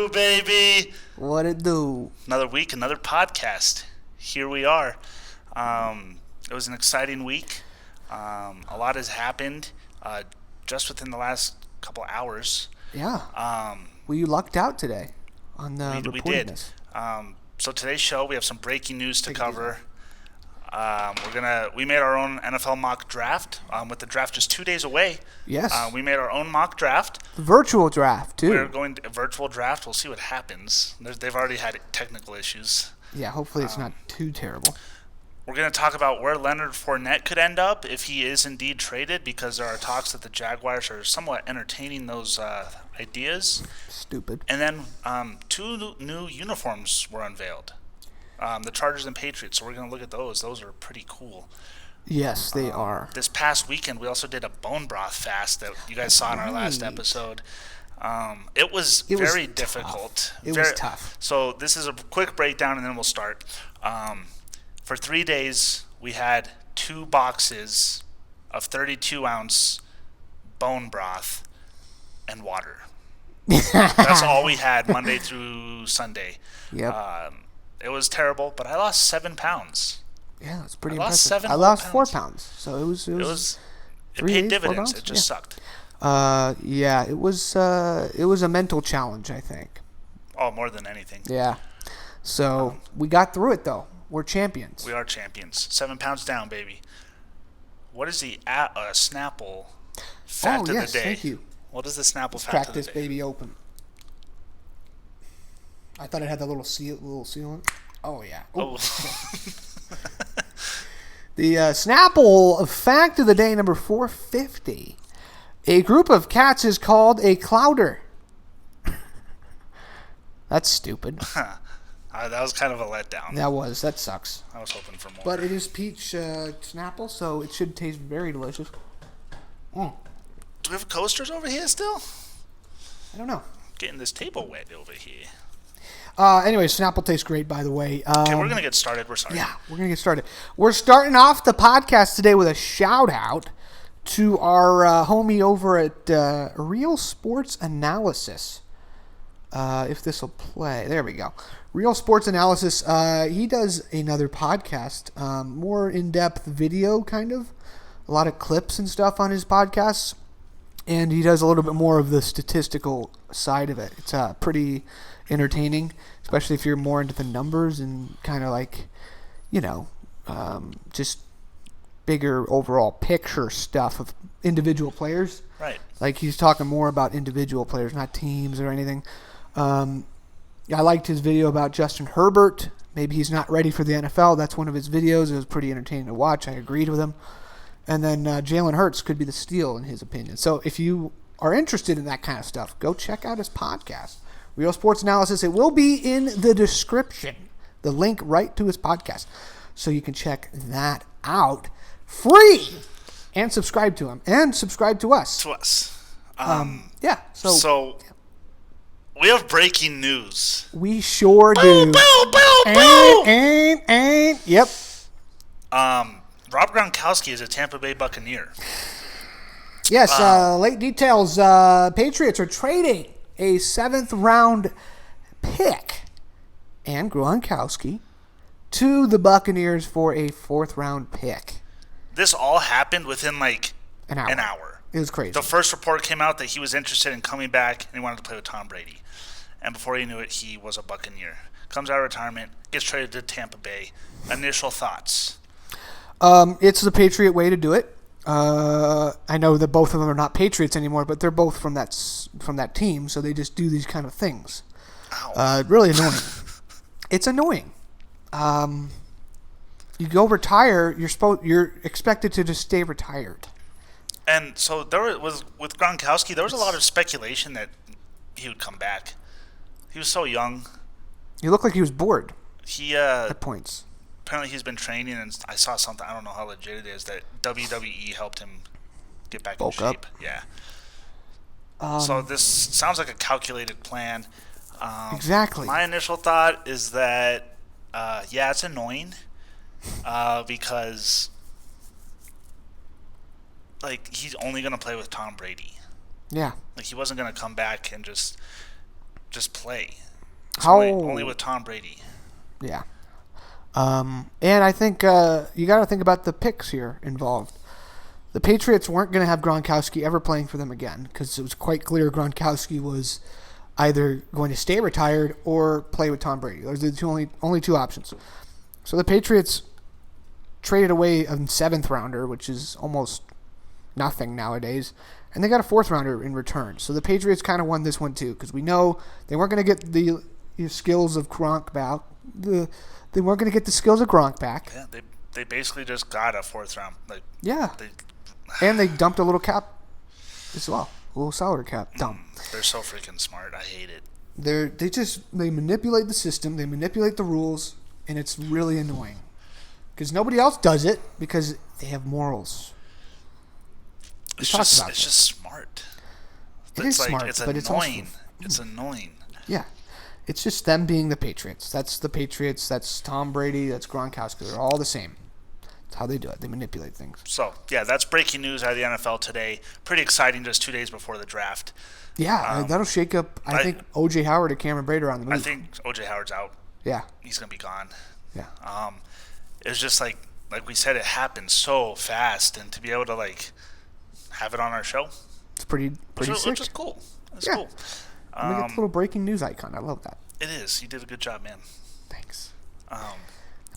do, baby? What it do? Another week, another podcast. Here we are. It was an exciting week. A lot has happened just within the last couple hours. Yeah. Well, you lucked out today on the We did. reportedness. So today's show, we have some breaking news to cover. We made our own NFL mock draft. With the draft just 2 days away. Yes. We made our own mock draft. Virtual draft, too. We're going to a virtual draft. We'll see what happens. They've already had technical issues. Yeah, hopefully it's not too terrible. We're going to talk about where Leonard Fournette could end up if he is indeed traded, because there are talks that the Jaguars are somewhat entertaining those ideas. Stupid. And then two new uniforms were unveiled. The Chargers and Patriots, so we're going to look at those. Those are pretty cool. Yes, they are. This past weekend, we also did a bone broth fast that you guys saw in our last episode. It was very difficult. It was tough. So this is a quick breakdown, and then we'll start. For 3 days, we had 2 boxes of 32-ounce bone broth and water. That's all we had Monday through Sunday. Yep. It was terrible, but I lost 7 pounds. Yeah, it's pretty impressive. I lost 4 pounds, so it was it paid dividends. It just sucked. Yeah, it was a mental challenge, I think. Oh, more than anything. Yeah. So we got through it, though. We're champions. We are champions. 7 pounds down, baby. What is the Snapple fact of the day? Thank you. What is the Snapple Let's fact crack of the this day? baby open. I thought it had the little seal in it. Oh, yeah. Oh. The Snapple fact of the day, number 450. A group of cats is called a clouder. That's stupid. That was kind of a letdown. That sucks. I was hoping for more. But it is peach Snapple, so it should taste very delicious. Do we have coasters over here still? I don't know. Getting this table wet over here. Anyway, Snapple tastes great, by the way. Okay, we're going to get started. We're sorry. Yeah, we're going to get started. We're starting off the podcast today with a shout-out to our homie over at Real Sports Analysis. If this will play. There we go. Real Sports Analysis. He does another podcast, more in-depth video, kind of. A lot of clips and stuff on his podcasts. And he does a little bit more of the statistical side of it. It's pretty entertaining, especially if you're more into the numbers and kind of like, just bigger overall picture stuff of individual players. Right. Like he's talking more about individual players, not teams or anything. I liked his video about Justin Herbert. Maybe he's not ready for the NFL. That's one of his videos. It was pretty entertaining to watch. I agreed with him. And then Jalen Hurts could be the steal in his opinion. So if you are interested in that kind of stuff, go check out his podcast, Real Sports Analysis. It will be in the description, the link right to his podcast. So you can check that out free and subscribe to him and subscribe to us. Yeah. So we have breaking news. We sure do. Yep. Rob Gronkowski is a Tampa Bay Buccaneer. Yes, late details. Patriots are trading a 7th round pick and Gronkowski to the Buccaneers for a 4th round pick. This all happened within like an hour. It was crazy. The first report came out that he was interested in coming back and he wanted to play with Tom Brady. And before you knew it, he was a Buccaneer. Comes out of retirement, gets traded to Tampa Bay. Initial thoughts? It's the Patriot way to do it. I know that both of them are not Patriots anymore, but they're both from that team, so they just do these kind of things. Really annoying. It's annoying. You go retire, you're expected to just stay retired. And so with Gronkowski, there was a lot of speculation that he would come back. He was so young. He looked like he was bored. At points. Apparently he's been training, and I saw something, I don't know how legit it is, that WWE helped him get back in shape. Up. Yeah. So this sounds like a calculated plan. Exactly. My initial thought is that, it's annoying because, he's only going to play with Tom Brady. Yeah. He wasn't going to come back and just just play. It's How only with Tom Brady. Yeah. And I think you got to think about the picks here involved. The Patriots weren't going to have Gronkowski ever playing for them again because it was quite clear Gronkowski was either going to stay retired or play with Tom Brady. Those are the only two options. So the Patriots traded away a 7th rounder, which is almost nothing nowadays, and they got a 4th rounder in return. So the Patriots kind of won this one too because we know they weren't going to get the skills of Gronk back. They weren't going to get the skills of Gronk back. Yeah, they basically just got a 4th round. And they dumped a little cap as well. A little salary cap dump. They're so freaking smart. I hate it. They manipulate the system. They manipulate the rules, and it's really annoying. Because nobody else does it because they have morals. It's just smart. It is smart, it's but annoying. It's It's annoying. Yeah. It's just them being the Patriots. That's the Patriots. That's Tom Brady. That's Gronkowski. They're all the same. That's how they do it. They manipulate things. So, yeah, that's breaking news out of the NFL today. Pretty exciting just 2 days before the draft. Yeah, that'll shake up, I think, O.J. Howard and Cameron Brate are on the move. I think O.J. Howard's out. Yeah. He's going to be gone. Yeah. It was just like we said, it happened so fast. And to be able to, have it on our show. It's pretty sick. Which is cool. It's cool. We get the little breaking news icon. I love that. It is. You did a good job, man. Thanks.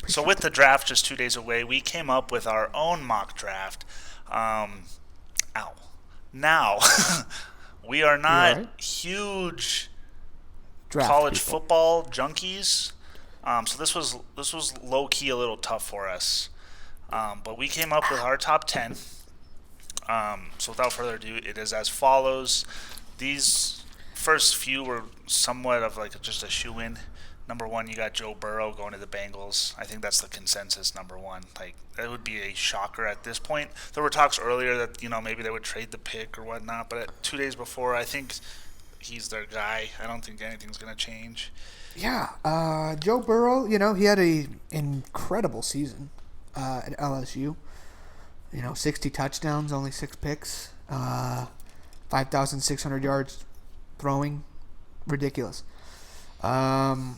So with the draft just 2 days away, we came up with our own mock draft. Now, we are not huge Draft college people. football junkies. So this was low key a little tough for us. But we came up with our top 10. So without further ado, it is as follows. These first few were somewhat of just a shoe-in. Number 1, you got Joe Burrow going to the Bengals. I think that's the consensus number 1. That would be a shocker at this point. There were talks earlier that, maybe they would trade the pick or whatnot, but 2 days before, I think he's their guy. I don't think anything's going to change. Yeah. Joe Burrow, he had an incredible season at LSU. 60 touchdowns, only 6 picks, 5,600 yards throwing. Ridiculous. And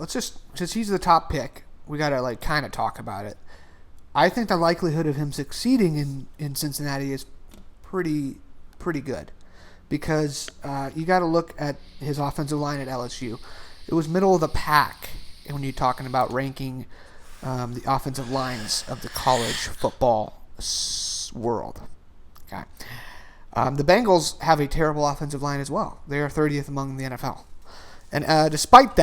since he's the top pick, we got to kind of talk about it. I think the likelihood of him succeeding in Cincinnati is pretty good because you got to look at his offensive line at LSU. It was middle of the pack when you're talking about ranking the offensive lines of the college football world. Okay. The Bengals have a terrible offensive line as well. They are 30th among the NFL. And despite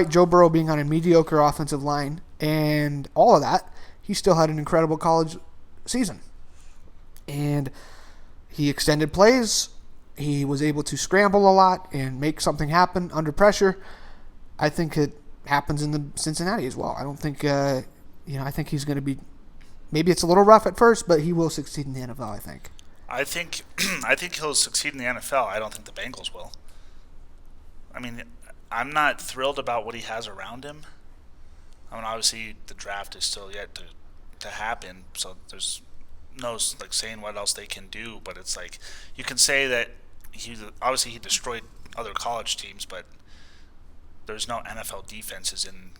Joe Burrow being on a mediocre offensive line and all of that, he still had an incredible college season. And he extended plays. He was able to scramble a lot and make something happen under pressure. I think it happens in the Cincinnati as well. I don't think, I think he's going to be, maybe it's a little rough at first, but he will succeed in the NFL, I think. I think he'll succeed in the NFL. I don't think the Bengals will. I mean, I'm not thrilled about what he has around him. I mean, obviously the draft is still yet to happen, so there's no saying what else they can do. But it's you can say that he destroyed other college teams, but there's no NFL defenses in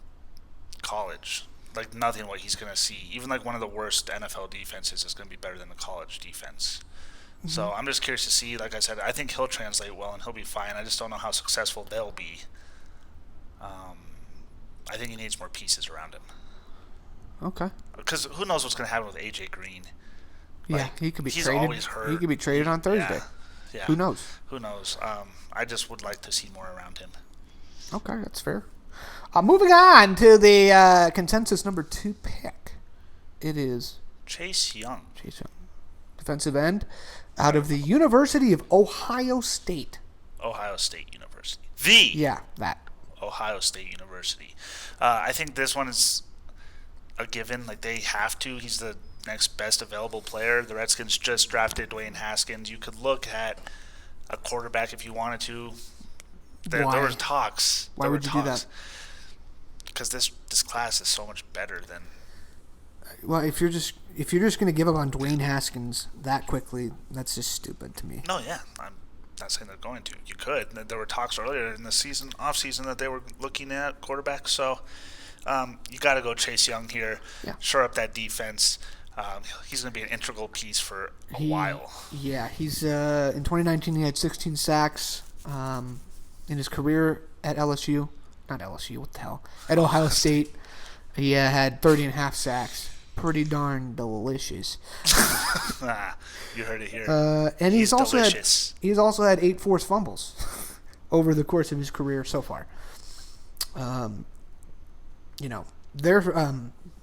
college. Nothing what he's going to see. Even one of the worst NFL defenses is going to be better than the college defense. Mm-hmm. So I'm just curious to see. Like I said, I think he'll translate well and he'll be fine. I just don't know how successful they'll be. I think he needs more pieces around him. Okay. Because who knows what's going to happen with AJ Green? Yeah, he could be he's traded. Always hurt. He could be traded on Thursday. Yeah. Who knows? I just would like to see more around him. Okay, that's fair. Moving on to the consensus number 2 pick. It is Chase Young. Defensive end out of the University of Ohio State. Ohio State University. That. Ohio State University. I think this one is a given. They have to. He's the next best available player. The Redskins just drafted Dwayne Haskins. You could look at a quarterback if you wanted to. There were talks. Why would you do that? Because this class is so much better than. Well, if you're just going to give up on Dwayne Haskins that quickly, that's just stupid to me. No, yeah, not saying they're going to. You could. There were talks earlier in the off season, that they were looking at quarterbacks. So you got to go Chase Young here. Yeah. Shore up that defense. He's going to be an integral piece for a while. Yeah, he's in 2019 he had 16 sacks in his career at LSU. Not LSU, what the hell? At Ohio State, he had 30.5 sacks. Pretty darn delicious. You heard it here. And he's also delicious. had 8 forced fumbles over the course of his career so far.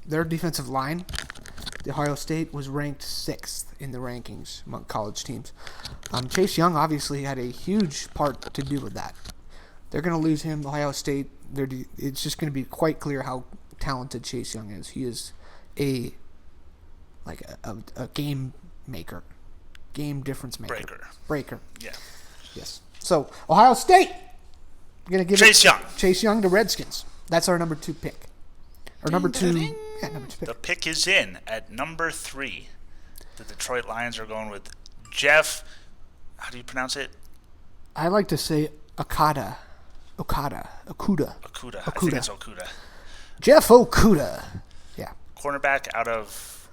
Their defensive line, the Ohio State, was ranked 6th in the rankings among college teams. Chase Young obviously had a huge part to do with that. They're going to lose him. Ohio State, it's just going to be quite clear how talented Chase Young is. He is a game maker, game difference maker. Breaker. Yeah. Yes. So, Ohio State, we're going to give Chase Young to Redskins. That's our number 2 pick. Or number 2 pick. The pick is in at number 3. The Detroit Lions are going with Jeff. How do you pronounce it? I like to say Okudah. I think it's Okudah. Jeff Okudah. Yeah. Cornerback out of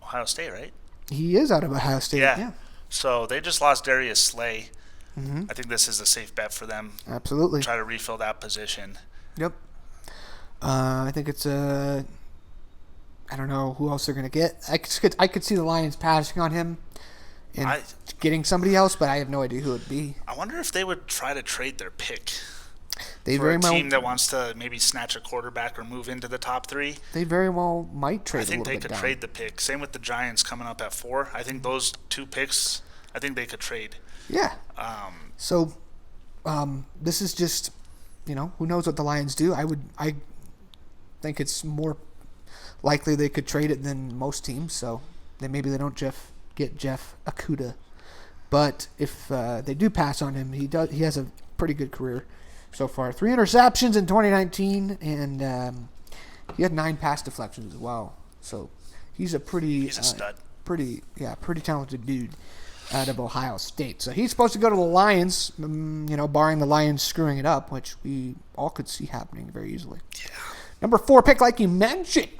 Ohio State, right? He is out of Ohio State. Yeah. So they just lost Darius Slay. Mm-hmm. I think this is a safe bet for them. Absolutely. Try to refill that position. Yep. I think it's I don't know who else they're going to get. I could see the Lions passing on him and getting somebody else, but I have no idea who it would be. I wonder if they would try to trade their pick. They for very a well, team that wants to maybe snatch a quarterback or move into the top 3. They very well might trade. I think they could trade the pick. Same with the Giants coming up at 4. I think those 2 picks, I think they could trade. Yeah. So, this is just, who knows what the Lions do. I think it's more likely they could trade it than most teams. So then maybe they don't get Jeff Okudah. But if they do pass on him, he has a pretty good career so far. 3 interceptions in 2019, and he had 9 pass deflections as well. So he's a stud. Pretty talented dude out of Ohio State. So he's supposed to go to the Lions, barring the Lions screwing it up, which we all could see happening very easily. Yeah. Number 4 pick, like you mentioned.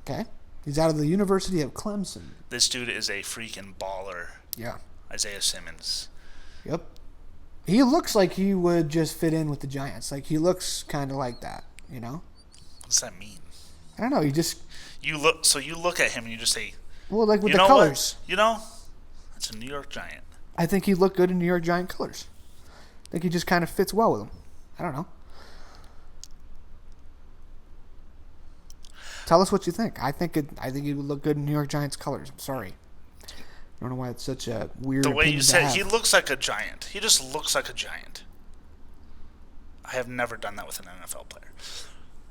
Okay. He's out of the University of Clemson. This dude is a freaking baller. Yeah. Isiah Simmons. Yep. He looks like he would just fit in with the Giants. Like, he looks kind of like that, What does that mean? I don't know. You look at him and you just say, well, like with the colors. That's a New York Giant. I think he'd look good in New York Giant colors. I think he just kind of fits well with them. I don't know. Tell us what you think. I think he would look good in New York Giants colors. I'm sorry. I don't know why it's such a weird The way opinion you to said have. he looks like a giant. He just looks like a giant. I have never done that with an NFL player.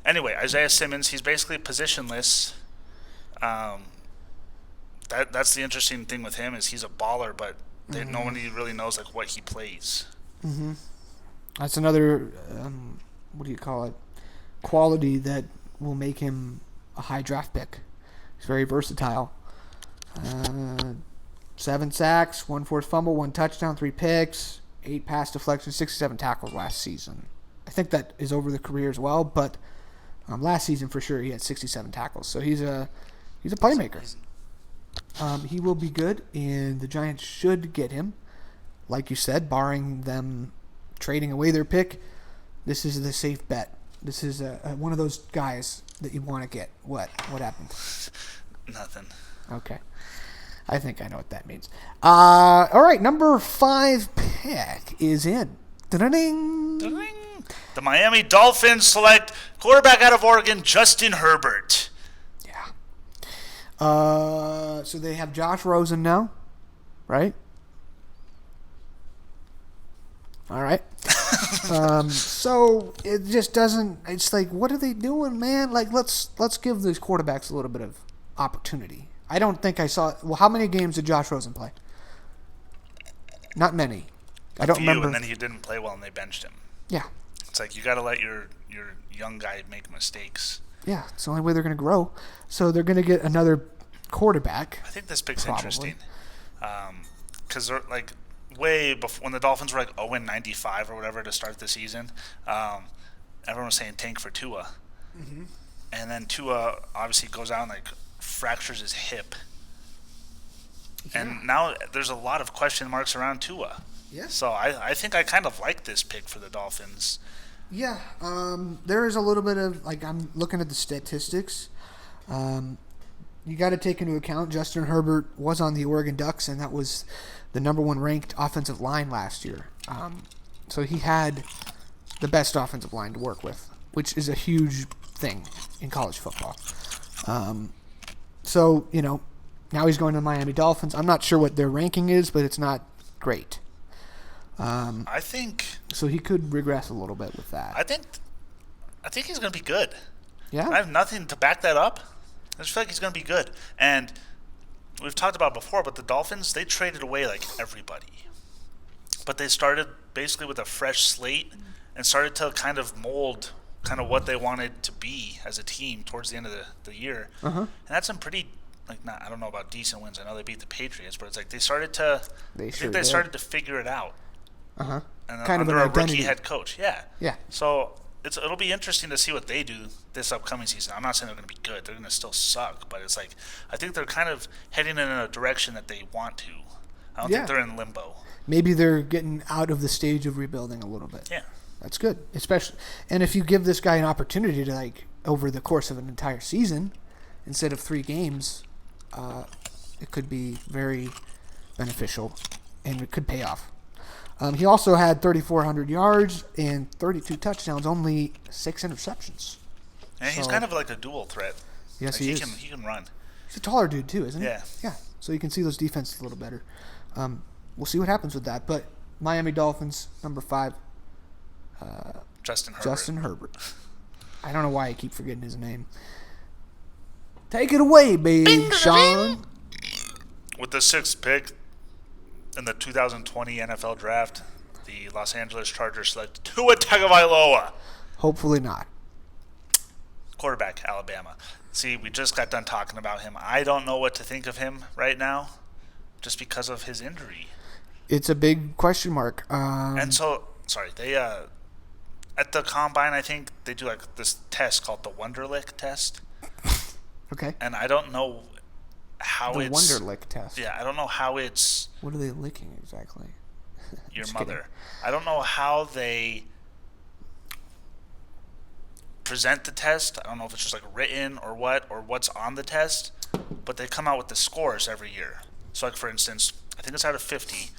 Anyway, Isiah Simmons, he's basically positionless. That's the interesting thing with him is he's a baller, but nobody really knows like what he plays. Mm-hmm. That's another quality that will make him a high draft pick. He's very versatile. 7 sacks, 1 forced fumble, 1 touchdown, 3 picks, 8 pass deflections, 67 tackles last season. I think that is over the career as well, but last season for sure he had 67 tackles. So he's a playmaker. He will be good, and the Giants should get him. Like you said, barring them trading away their pick, this is the safe bet. This is one of those guys that you want to get. What happened? Nothing. Okay. I think I know what that means. All right, number 5 pick is in. Da-da-ding. The Miami Dolphins select quarterback out of Oregon, Justin Herbert. Yeah. So they have Josh Rosen now, right? All right. So it just doesn't. It's like, what are they doing, man? Like, let's give these quarterbacks a little bit of opportunity. I don't think I saw. Well, how many games did Josh Rosen play? Not many. I don't remember. And then he didn't play well, and they benched him. Yeah. It's like you got to let your young guy make mistakes. Yeah, it's the only way they're going to grow. So they're going to get another quarterback. I think this pick's interesting. Because way before, when the Dolphins were like 0-95 or whatever to start the season, everyone was saying tank for Tua. Mm-hmm. And then Tua obviously goes out and like fractures his hip. Yeah. And now there's a lot of question marks around Tua. Yeah. So I think I kind of like this pick for the Dolphins. Yeah. There is a little bit of, like, I'm looking at the statistics. You got to take into account Justin Herbert was on the Oregon Ducks, and that was the number 1 ranked offensive line last year. So he had the best offensive line to work with, which is a huge thing in college football. So, now he's going to the Miami Dolphins. I'm not sure what their ranking is, but it's not great. I think so. He could regress a little bit with that. I think he's going to be good. Yeah. I have nothing to back that up. I just feel like he's going to be good. And we've talked about before, but the Dolphins, they traded away like everybody. But they started basically with a fresh slate and started to kind of mold kind of what they wanted to be as a team towards the end of the year. Uh-huh. And that's some pretty, I don't know about decent wins. I know they beat the Patriots, but it's like they started to started to figure it out. Uh-huh. And kind under of an a rookie identity. head coach. Yeah. Yeah. So it'll be interesting to see what they do this upcoming season. I'm not saying they're going to be good. They're going to still suck, but it's like I think they're kind of heading in a direction that they want to. I don't think they're in limbo. Maybe they're getting out of the stage of rebuilding a little bit. Yeah. That's good. Especially, and if you give this guy an opportunity to, like, over the course of an entire season instead of 3 games, it could be very beneficial and it could pay off. He also had 3,400 yards and 32 touchdowns, only 6 interceptions. And he's kind of like a dual threat. Yes, like he is. He can run. He's a taller dude too, isn't he? Yeah. Yeah. So you can see those defenses a little better. We'll see what happens with that. But Miami Dolphins, number 5. Justin Herbert. I don't know why I keep forgetting his name. Take it away, babe, Sean. With the 6th pick in the 2020 NFL Draft, the Los Angeles Chargers select Tua Tagovailoa. Hopefully not. Quarterback, Alabama. See, we just got done talking about him. I don't know what to think of him right now just because of his injury. It's a big question mark. And so, sorry, they at the combine, I think they do like this test called the Wonderlic test. Okay. And I don't know how the it's... Wonderlic test. Yeah, I don't know how it's... What are they licking exactly? Your Just mother. kidding. I don't know how they present the test. I don't know if it's just like written or what's on the test, but they come out with the scores every year. So like for instance, I think it's out of 50.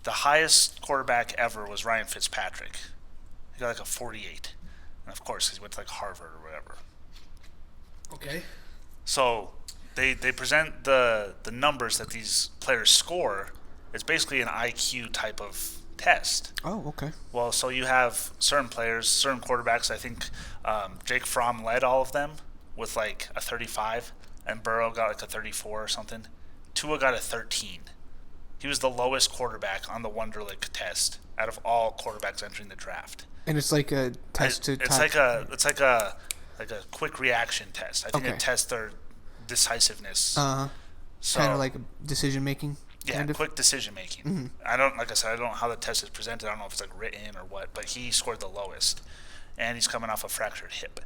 The highest quarterback ever was Ryan Fitzpatrick. He got like a 48. And of course, he went to like Harvard or whatever. Okay. So they present the numbers that these players score. It's basically an IQ type of test. Oh, okay. Well, so you have certain players, certain quarterbacks. I think Jake Fromm led all of them with like a 35, and Burrow got like a 34 or something. Tua got a 13. He was the lowest quarterback on the Wonderlic test out of all quarterbacks entering the draft. And it's like a test It's like a quick reaction test. I think it tests their decisiveness. So, kind of like decision making. Yeah, quick decision making. Mm-hmm. I don't know how the test is presented. I don't know if it's like written or what, but he scored the lowest, and he's coming off a fractured hip.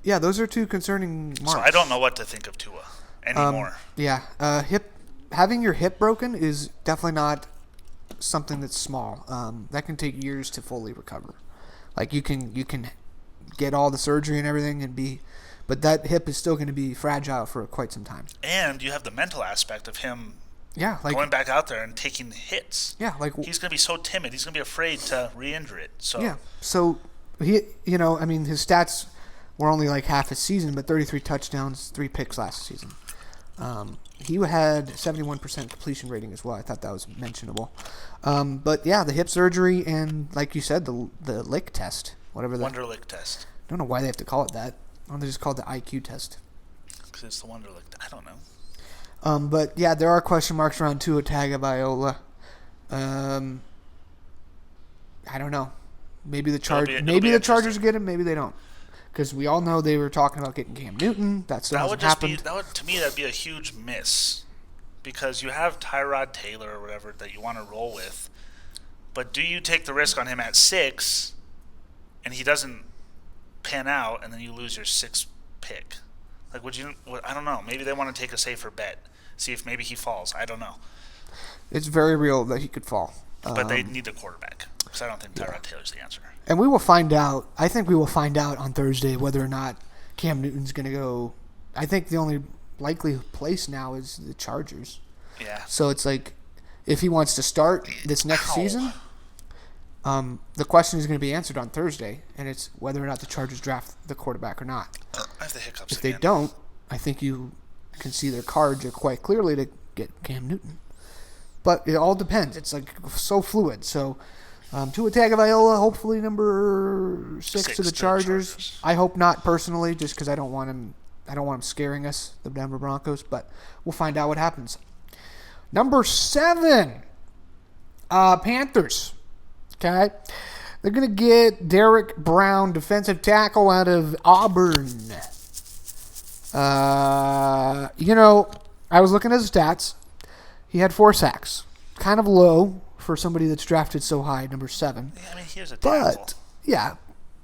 Yeah, those are 2 concerning marks. So I don't know what to think of Tua anymore. Having your hip broken is definitely not something that's small. That can take years to fully recover. Like you can get all the surgery and everything but that hip is still going to be fragile for quite some time. And you have the mental aspect of him. Yeah, like going back out there and taking hits. Yeah, like he's going to be so timid. He's going to be afraid to re-injure it. So yeah, so he, his stats were only like half his season, but 33 touchdowns, 3 picks last season. He had 71% completion rating as well. I thought that was mentionable. But yeah, the hip surgery and like you said, the lick test, whatever that. Wonderlic test. I don't know why they have to call it that. Why don't they just call it the IQ test? Because it's the Wonderlic. I don't know. But yeah, there are question marks around Tua Tagovailoa. I don't know. Maybe the Chargers get him. Maybe they don't. Because we all know they were talking about getting Cam Newton. That still hasn't happened. To me, that'd be a huge miss. because you have Tyrod Taylor or whatever that you want to roll with. But do you take the risk on him at 6 and he doesn't pan out and then you lose your 6th pick? Like, I don't know. Maybe they want to take a safer bet. See if maybe he falls. I don't know. It's very real that he could fall. But they need a quarterback. Because I don't think Tyrod Taylor's the answer. And we will find out. I think we will find out on Thursday whether or not Cam Newton's going to go. I think the only likely place now is the Chargers. Yeah. So it's like, if he wants to start this next season, the question is going to be answered on Thursday, and it's whether or not the Chargers draft the quarterback or not. I have the hiccups If again. they don't, I think you can see their cards are quite clearly to get Cam Newton. But it all depends. It's like so fluid. So Tua Tagovailoa, hopefully number 6 to the Chargers. I hope not personally, just because I don't want him. I don't want him scaring us, the Denver Broncos. But we'll find out what happens. Number 7, Panthers. Okay, they're gonna get Derek Brown, defensive tackle out of Auburn. I was looking at his stats. He had 4 sacks. Kind of low for somebody that's drafted so high, number 7. Yeah, I mean, here's a tackle.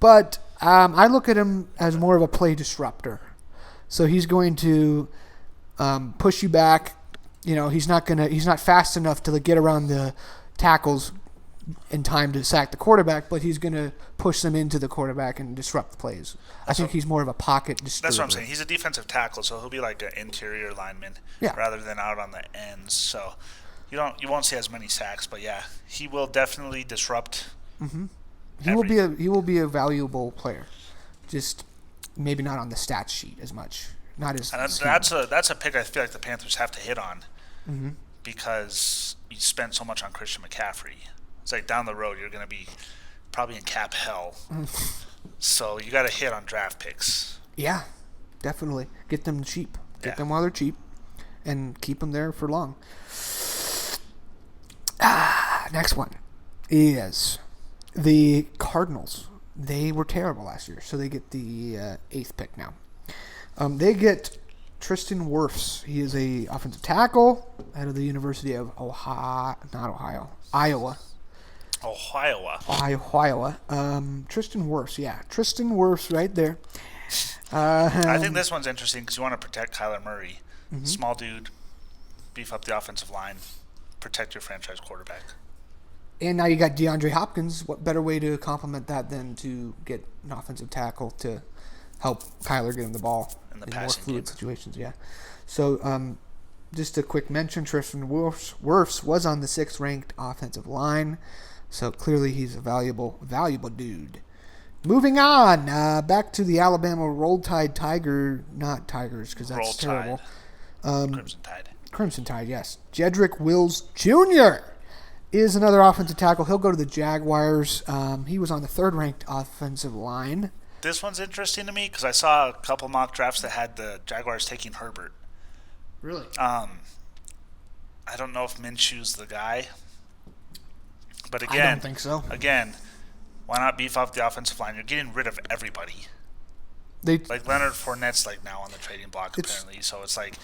But I look at him as more of a play disruptor. So he's going to push you back. He's not fast enough to get around the tackles in time to sack the quarterback, but he's going to push them into the quarterback and disrupt the plays. I think he's more of a pocket disturber. That's what I'm saying. He's a defensive tackle, so he'll be like an interior lineman rather than out on the ends. So you won't see as many sacks, but yeah, he will definitely disrupt. Mm-hmm. He will be a valuable player, just maybe not on the stat sheet as much. Not as. And that's a pick I feel like the Panthers have to hit on, because you spent so much on Christian McCaffrey. It's like down the road you're going to be probably in cap hell. So you got to hit on draft picks. Yeah, definitely. Get them cheap. Get them while they're cheap and keep them there for long. Next one is the Cardinals. They were terrible last year, so they get the 8th pick now. They get Tristan Walsh. He is a offensive tackle out of the University of Iowa. Iowa. Tristan Walsh, Tristan Walsh right there. I think this one's interesting because you want to protect Kyler Murray. Small dude, beef up the offensive line, protect your franchise quarterback. And now you got DeAndre Hopkins. What better way to complement that than to get an offensive tackle to help Kyler get him the ball in the more fluid game. Situations? Yeah. So just a quick mention, Tristan Walsh was on the 6th ranked offensive line. So clearly he's a valuable Dude. Moving on, back to the Alabama Roll Tide Tiger, not Tigers because that's Roll terrible. Tide. Crimson Tide, yes. Jedrick Wills Jr. is another offensive tackle. He'll go to the Jaguars. He was on the 3rd ranked offensive line. This one's interesting to me because I saw a couple mock drafts that had the Jaguars taking Herbert. Really? I don't know if Minshew's the guy. But again, I don't think so. Again, why not beef up the offensive line? You're getting rid of everybody. Like Leonard Fournette's now on the trading block apparently. So it's like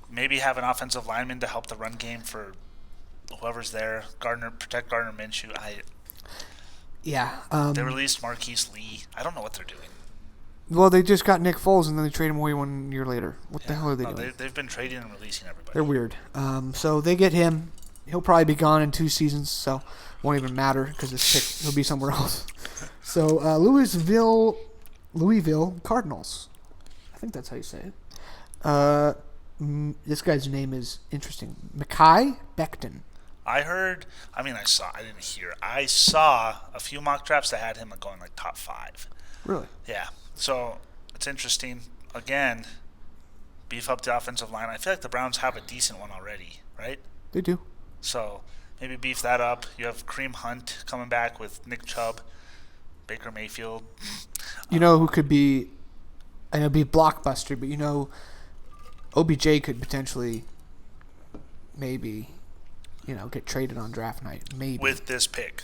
maybe have an offensive lineman to help the run game for whoever's there. Protect Gardner Minshew. They released Marquise Lee. I don't know what they're doing. Well, they just got Nick Foles and then they trade him away 1 year later. What the hell are they doing? They've been trading and releasing everybody. They're weird. So they get him. He'll probably be gone in 2 seasons, so it won't even matter because he'll be somewhere else. So Louisville Cardinals. I think that's how you say it. This guy's name is interesting. Mekhi Becton. I saw a few mock drafts that had him going top 5. Really? Yeah. So it's interesting. Again, beef up the offensive line. I feel like the Browns have a decent one already, right? They do. So maybe beef that up. You have Kareem Hunt coming back with Nick Chubb, Baker Mayfield. You know who could be, and it'd be a blockbuster, but OBJ could potentially maybe, get traded on draft night. Maybe. With this pick.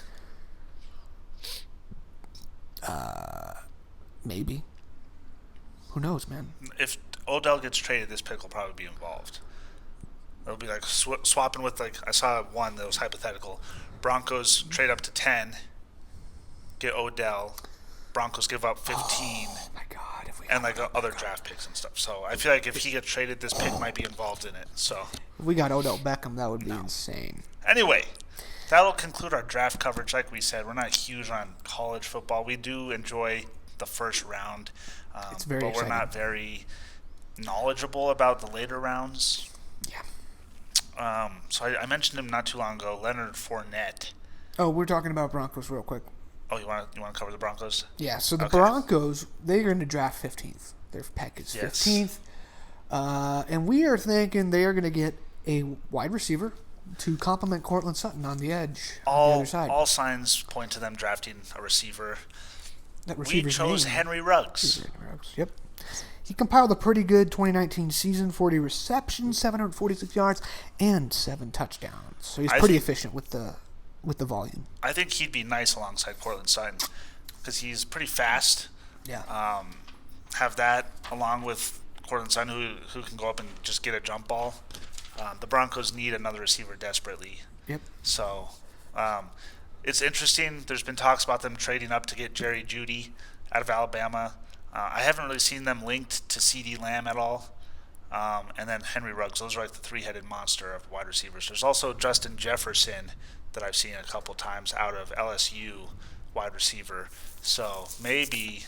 Maybe. Who knows, man? If Odell gets traded, this pick will probably be involved. It'll be like swapping with, like, I saw one that was hypothetical. Broncos trade up to 10, get Odell. Broncos give up 15. Oh my God! If we and like other draft picks and stuff. So I feel like if he gets traded, this pick might be involved in it. So if we got Odell Beckham, that would be insane. Anyway, that'll conclude our draft coverage. Like we said, we're not huge on college football. We do enjoy the first round, It's very but exciting. we're not very knowledgeable about the later rounds. Yeah. So I mentioned him not too long ago, Leonard Fournette. Oh, we're talking about Broncos real quick. Oh, you want to cover the Broncos? Yeah, so the Broncos, they're going to draft 15th. Their pick is 15th. And we are thinking they are going to get a wide receiver to complement Cortland Sutton on the edge on the other side. All signs point to them drafting a receiver. We chose name. Henry Ruggs. Yep. He compiled a pretty good 2019 season, 40 receptions, 746 yards, and 7 touchdowns. So he's pretty efficient with the volume. I think he'd be nice alongside Cortland Sutton because he's pretty fast. Yeah. Have that along with Cortland Sutton who can go up and just get a jump ball. The Broncos need another receiver desperately. Yep. So it's interesting. There's been talks about them trading up to get Jerry Jeudy out of Alabama. I haven't really seen them linked to CeeDee Lamb at all. And then Henry Ruggs. Those are like the three-headed monster of wide receivers. There's also Justin Jefferson that I've seen a couple times out of LSU, wide receiver. So maybe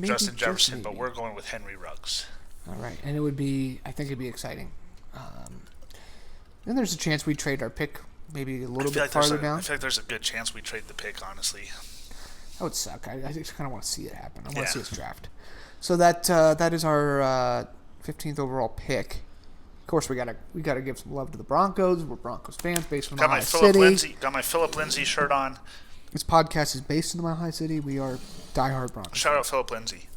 Justin Jefferson, but we're going with Henry Ruggs. All right, and I think it'd be exciting. Then there's a chance we trade our pick maybe a little bit farther down. I feel like there's a good chance we trade the pick, honestly. That would suck. I just kind of want to see it happen. I want to see us draft. So that is our 15th overall pick. Of course, we gotta give some love to the Broncos. We're Broncos fans based in Mile High City. Got my Philip Lindsay shirt on. This podcast is based in the Mile High City. We are diehard Broncos. Shout out Philip Lindsay.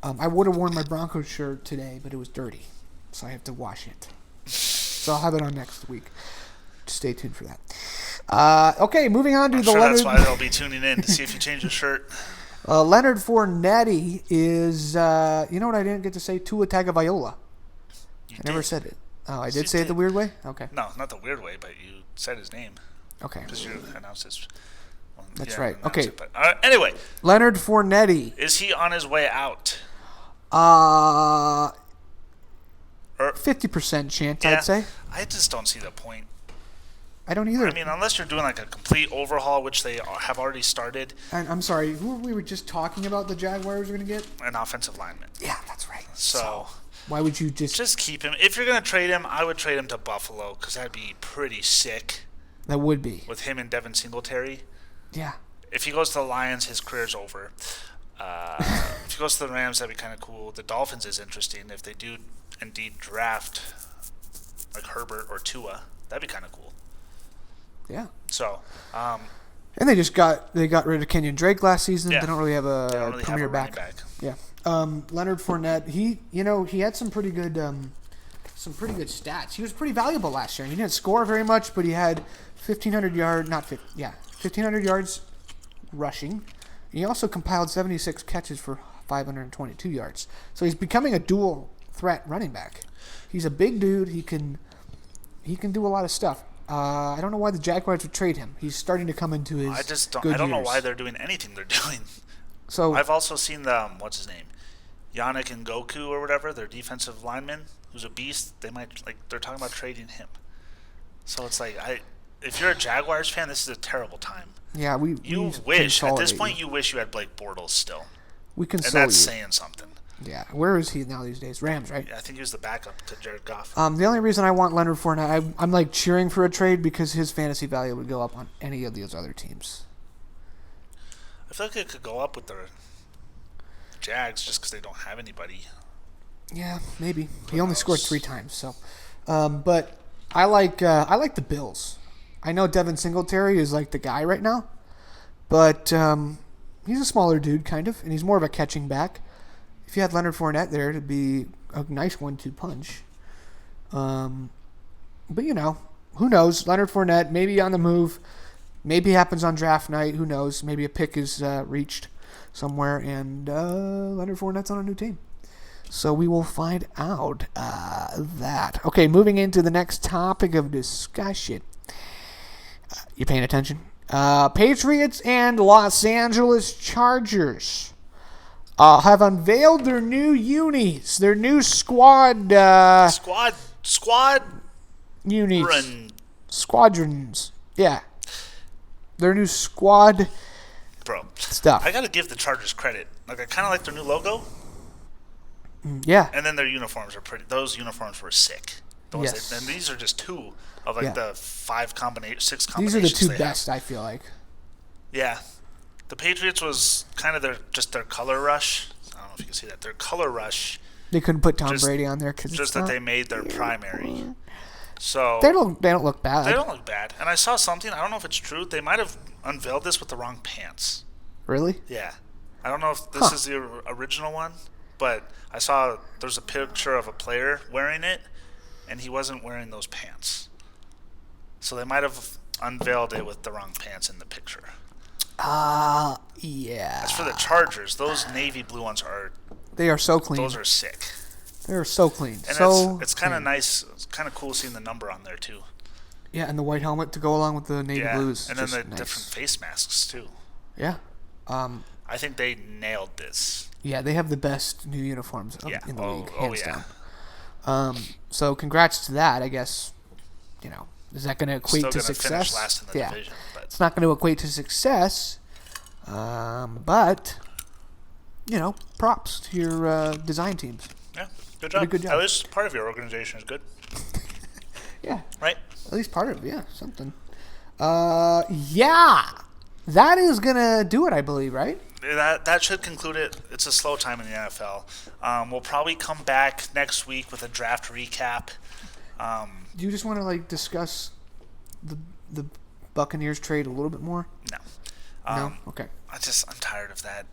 I would have worn my Broncos shirt today, but it was dirty, so I have to wash it. So I'll have it on next week. Stay tuned for that. Okay, moving on to That's why they'll be tuning in to see if you change your shirt. Leonard Fournette is, you know what I didn't get to say? Tua Tagovailoa. I never said it. Oh, I did say it the weird way? Okay. No, not the weird way, but you said his name. Okay. Because you announced his... Well, that's right. Okay. But, anyway. Leonard Fournette. Is he on his way out? 50% chance, I'd say. I just don't see the point. I don't either. I mean, unless you're doing like a complete overhaul, which they have already started. And I'm sorry, we were just talking about the Jaguars are going to get? An offensive lineman. Yeah, that's right. So why would you just keep him? If you're going to trade him, I would trade him to Buffalo because that'd be pretty sick. That would be. With him and Devin Singletary. Yeah. If he goes to the Lions, his career's over. If he goes to the Rams, that'd be kind of cool. The Dolphins is interesting. If they do indeed draft like Herbert or Tua, that'd be kind of cool. Yeah. So, and they got rid of Kenyon Drake last season. Yeah. They don't really have a premier back. Yeah. Leonard Fournette, he had some pretty good stats. He was pretty valuable last year. He didn't score very much, but he had 1,500 yards rushing. He also compiled 76 catches for 522 yards. So he's becoming a dual threat running back. He's a big dude. He can do a lot of stuff. I don't know why the Jaguars would trade him. He's starting to come into his I don't know why they're doing anything they're doing. So I've also seen what's his name? Yannick Ngakoue or whatever, their defensive lineman, who's a beast. They're talking about trading him. So it's like if you're a Jaguars fan, this is a terrible time. Yeah, you wish at this point you wish you had Blake Bortles still. We console and that's saying something. Yeah, where is he now these days? Rams, right? Yeah, I think he was the backup to Jared Goff. The only reason I want Leonard Fournette, I'm like cheering for a trade because his fantasy value would go up on any of those other teams. I feel like it could go up with the Jags just because they don't have anybody. Yeah, maybe. He only scored 3 times, so. But I like the Bills. I know Devin Singletary is like the guy right now, but he's a smaller dude, kind of, and he's more of a catching back. If you had Leonard Fournette there, it'd be a nice 1-2 punch. But, who knows? Leonard Fournette, maybe on the move. Maybe happens on draft night. Who knows? Maybe a pick is reached somewhere, and Leonard Fournette's on a new team. So we will find out that. Okay, moving into the next topic of discussion. You paying attention? Patriots and Los Angeles Chargers have unveiled their new unis, their new squad unis. Squadrons. Yeah. Their new squad stuff. I got to give the Chargers credit. Like, I kind of like their new logo. Yeah. And then their uniforms are pretty. Those uniforms were sick. Yes. And these are just two of the six combinations. These are the two best, I feel like. Yeah. The Patriots was kind of their color rush. I don't know if you can see that. Their color rush. They couldn't put Tom Brady on there because just that they made their primary. So they don't look bad. They don't look bad. And I saw something. I don't know if it's true. They might have unveiled this with the wrong pants. Really? Yeah. I don't know if this is the original one, but I saw there's a picture of a player wearing it, and he wasn't wearing those pants. So they might have unveiled it with the wrong pants in the picture. Yeah. As for the Chargers, those navy blue ones they are so clean. Those are sick. They're so clean. And it's kind of nice. It's kind of cool seeing the number on there, too. Yeah, and the white helmet to go along with the navy blues. And then the different face masks, too. Yeah. I think they nailed this. Yeah, they have the best new uniforms in the league, hands down. So congrats to that, I guess. You know, is that going to equate to success? Finish last in the division, but it's not going to equate to success. But, you know, props to your design teams. Yeah, good job. Good job. At least part of your organization is good. Yeah. Right? At least part of it, something. Yeah. That is going to do it, I believe, right? That should conclude it. It's a slow time in the NFL. We'll probably come back next week with a draft recap. Do you just want to discuss the Buccaneers trade a little bit more? No. No. Okay. I'm tired of that.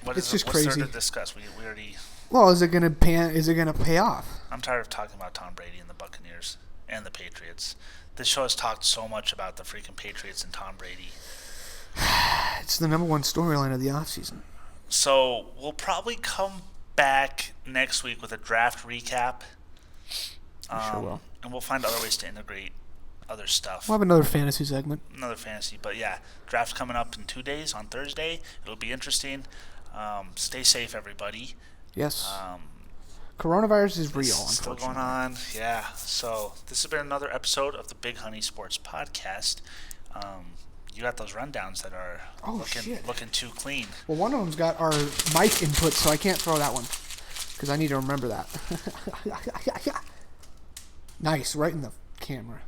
It's just crazy. What's there to discuss? We already. Well, is it gonna pay off? I'm tired of talking about Tom Brady and the Buccaneers and the Patriots. This show has talked so much about the freaking Patriots and Tom Brady. It's the number one storyline of the offseason. So we'll probably come back next week with a draft recap. Sure will. And we'll find other ways to integrate other stuff. We'll have another fantasy segment. But yeah, draft's coming up in 2 days on Thursday. It'll be interesting. Stay safe, everybody. Yes. Coronavirus is real, unfortunately. Still going on. Yeah. So this has been another episode of the Big Honey Sports Podcast. You got those rundowns that are looking too clean. Well, one of them's got our mic input, so I can't throw that one because I need to remember that. Nice, right in the camera.